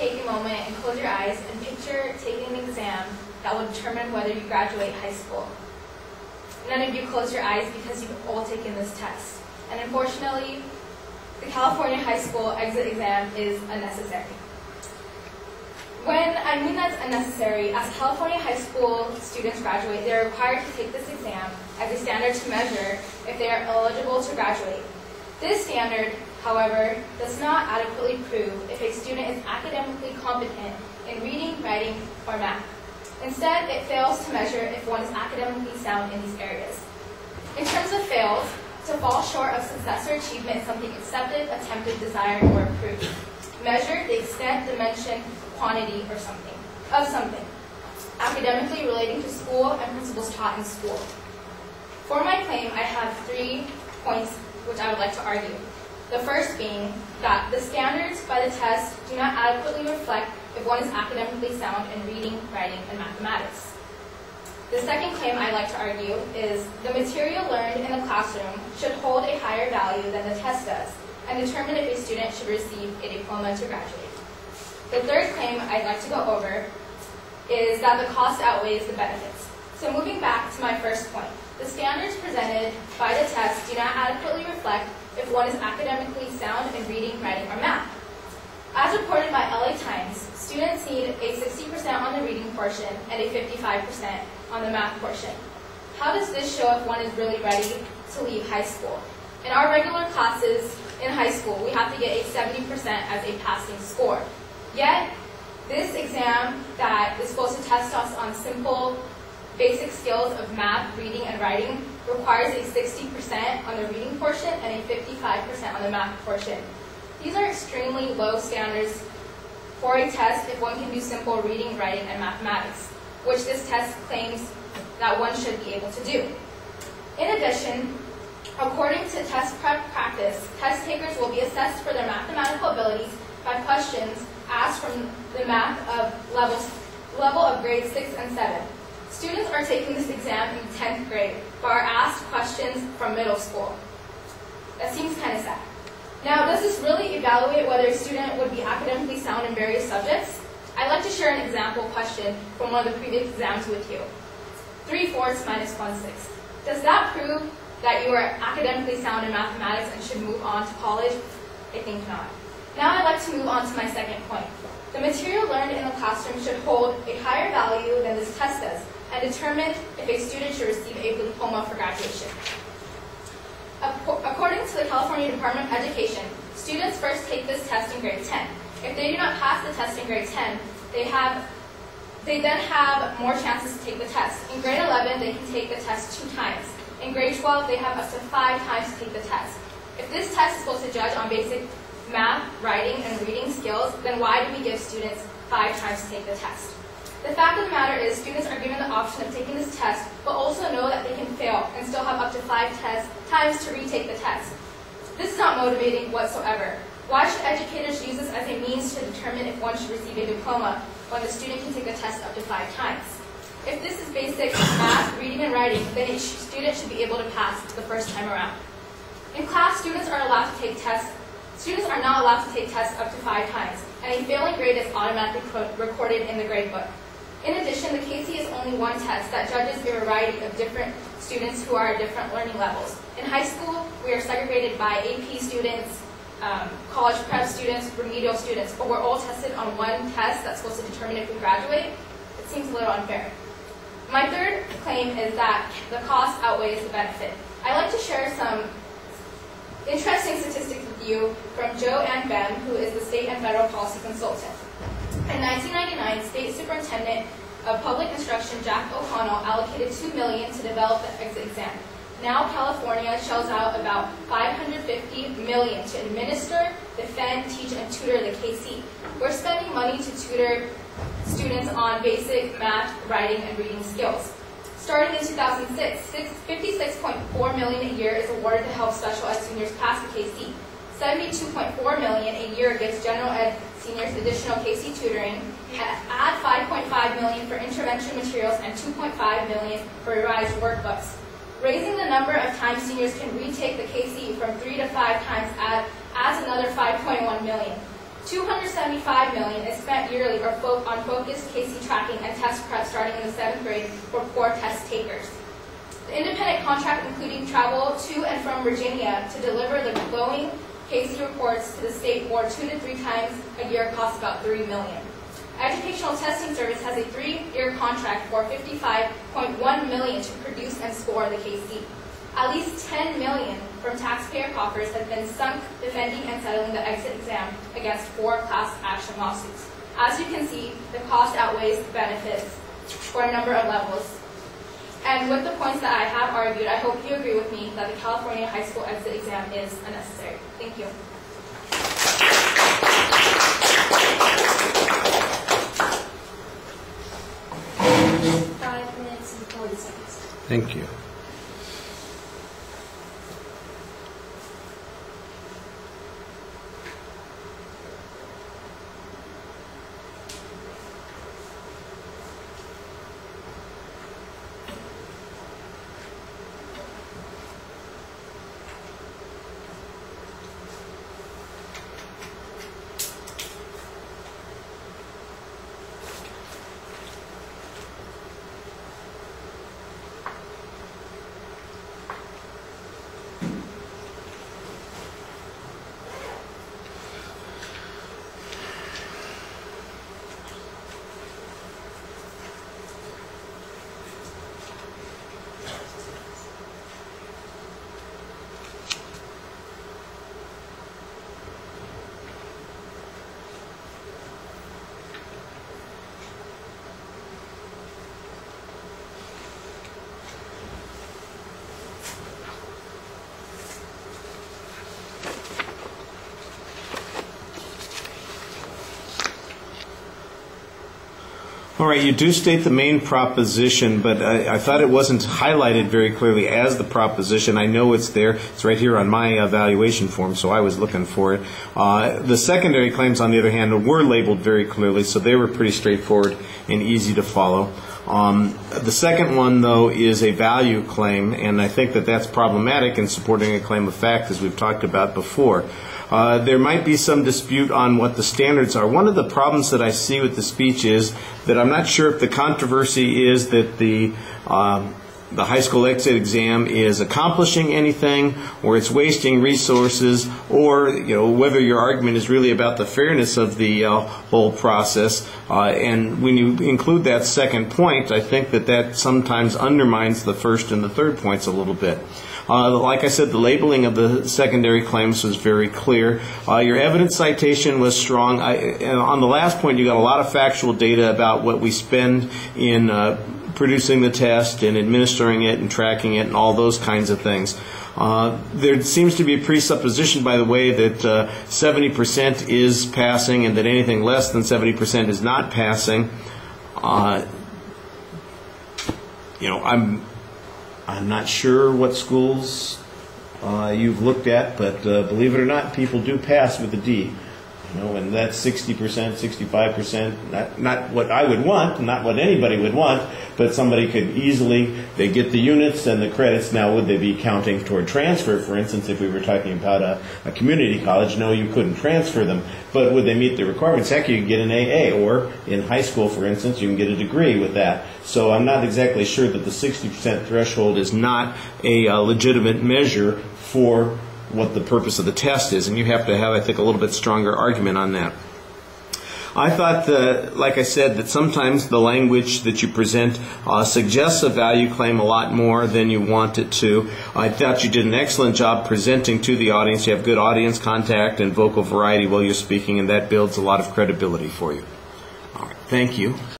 take a moment and close your eyes and picture taking an exam that will determine whether you graduate high school. None of you closed your eyes because you've all taken this test. And unfortunately, the California high school exit exam is unnecessary. When I mean that's unnecessary, as California high school students graduate, they're required to take this exam as a standard to measure if they are eligible to graduate. This standard, however, does not adequately prove if a student is academically competent in reading, writing, or math. Instead, it fails to measure if one is academically sound in these areas. In terms of fails, to fall short of success or achievement is something accepted, attempted, desired, or approved. Measure the extent, dimension, quantity, or something, academically relating to school and principles taught in school. For my claim, I have 3 points which I would like to argue. The first being that the standards by the test do not adequately reflect if one is academically sound in reading, writing, and mathematics. The second claim I'd like to argue is the material learned in the classroom should hold a higher value than the test does and determine if a student should receive a diploma to graduate. The third claim I'd like to go over is that the cost outweighs the benefits. So moving back to my first point, the standards presented by the test do not adequately reflect if one is academically sound in reading, writing, or math. As reported by LA Times, students need a 60% on the reading portion and a 55% on the math portion. How does this show if one is really ready to leave high school? In our regular classes in high school, we have to get a 70% as a passing score. Yet, this exam that is supposed to test us on simple, basic skills of math, reading, and writing requires a 60% on the reading portion and a 55% on the math portion. These are extremely low standards for a test if one can do simple reading, writing, and mathematics, which this test claims that one should be able to do. In addition, according to test prep practice, test takers will be assessed for their mathematical abilities by questions asked from the math level of grades 6 and 7. Students are taking this exam in 10th grade, but are asked questions from middle school. That seems kind of sad. Now, does this really evaluate whether a student would be academically sound in various subjects? I'd like to share an example question from one of the previous exams with you. 3/4 minus 1/6. Does that prove that you are academically sound in mathematics and should move on to college? I think not. Now I'd like to move on to my second point. The material learned in the classroom should hold a higher value than this test does and determine if a student should receive a diploma for graduation. According to the California Department of Education, students first take this test in grade 10. If they do not pass the test in grade 10, they then have more chances to take the test. In grade 11, they can take the test 2 times. In grade 12, they have up to 5 times to take the test. If this test is supposed to judge on basic math, writing, and reading skills, then why do we give students 5 times to take the test? The fact of the matter is, students are given the option of taking this test, but also know that they can fail and still have up to 5 times to retake the test. This is not motivating whatsoever. Why should educators use this as a means to determine if one should receive a diploma when the student can take the test up to 5 times? If this is basic math, reading, and writing, then a student should be able to pass the first time around. In class, students are not allowed to take tests up to 5 times, and a failing grade is automatically recorded in the grade book. In addition, the KC is only one test that judges a variety of different students who are at different learning levels. In high school, we are segregated by AP students, college prep students, remedial students, but we're all tested on one test that's supposed to determine if we graduate. It seems a little unfair. My third claim is that the cost outweighs the benefit. I'd like to share some interesting statistics with you from Joe Ann Bem, who is the state and federal policy consultant. In 1999, State Superintendent of Public Instruction Jack O'Connell allocated $2 million to develop the exit exam. Now California shells out about $550 million to administer, defend, teach, and tutor the KC. We're spending money to tutor students on basic math, writing, and reading skills. Starting in 2006, $56.4 million a year is awarded to help special ed seniors pass the KC. $72.4 million a year gives general ed seniors additional KC tutoring. Add $5.5 million for intervention materials and $2.5 million for revised workbooks. Raising the number of times seniors can retake the KC from 3 to 5 times adds another $5.1 million. $275 million is spent yearly on focused KC tracking and test prep starting in the 7th grade for core test takers. The independent contract including travel to and from Virginia to deliver the glowing KC reports to the state board 2 to 3 times a year costs about $3 million. Educational Testing Service has a 3-year contract for $55.1 million to produce and score the KC. At least $10 million from taxpayer coffers have been sunk defending and settling the exit exam against 4 class action lawsuits. As you can see, the cost outweighs the benefits for a number of levels. And with the points that I have argued, I hope you agree with me that the California high school exit exam is unnecessary. Thank you. Thank you. All right, you do state the main proposition, but I thought it wasn't highlighted very clearly as the proposition. I know it's there. It's right here on my evaluation form, so I was looking for it. The secondary claims, on the other hand, were labeled very clearly, so they were pretty straightforward and easy to follow. The second one, though, is a value claim, and I think that that's problematic in supporting a claim of fact, as we've talked about before. There might be some dispute on what the standards are. One of the problems that I see with the speech is that I'm not sure if the controversy is that the high school exit exam is accomplishing anything, or it's wasting resources, or whether your argument is really about the fairness of the whole process. And when you include that second point, I think that sometimes undermines the first and the third points a little bit. Like I said, the labeling of the secondary claims was very clear. Your evidence citation was strong. And on the last point, you got a lot of factual data about what we spend in producing the test and administering it and tracking it and all those kinds of things. There seems to be a presupposition, by the way, that 70% is passing and that anything less than 70% is not passing. I'm not sure what schools you've looked at, but believe it or not, people do pass with a D. And that's 60%, 65%, not what I would want, not what anybody would want, but somebody could easily, they get the units and the credits. Now, would they be counting toward transfer, for instance, if we were talking about a community college? No, you couldn't transfer them, but would they meet the requirements? Heck, you could get an AA, or in high school, for instance, you can get a degree with that. So I'm not exactly sure that the 60% threshold is not a legitimate measure for what the purpose of the test is, and you have to have, I think, a little bit stronger argument on that. I thought, like I said, that sometimes the language that you present suggests a value claim a lot more than you want it to. I thought you did an excellent job presenting to the audience. You have good audience contact and vocal variety while you're speaking, and that builds a lot of credibility for you. All right, thank you.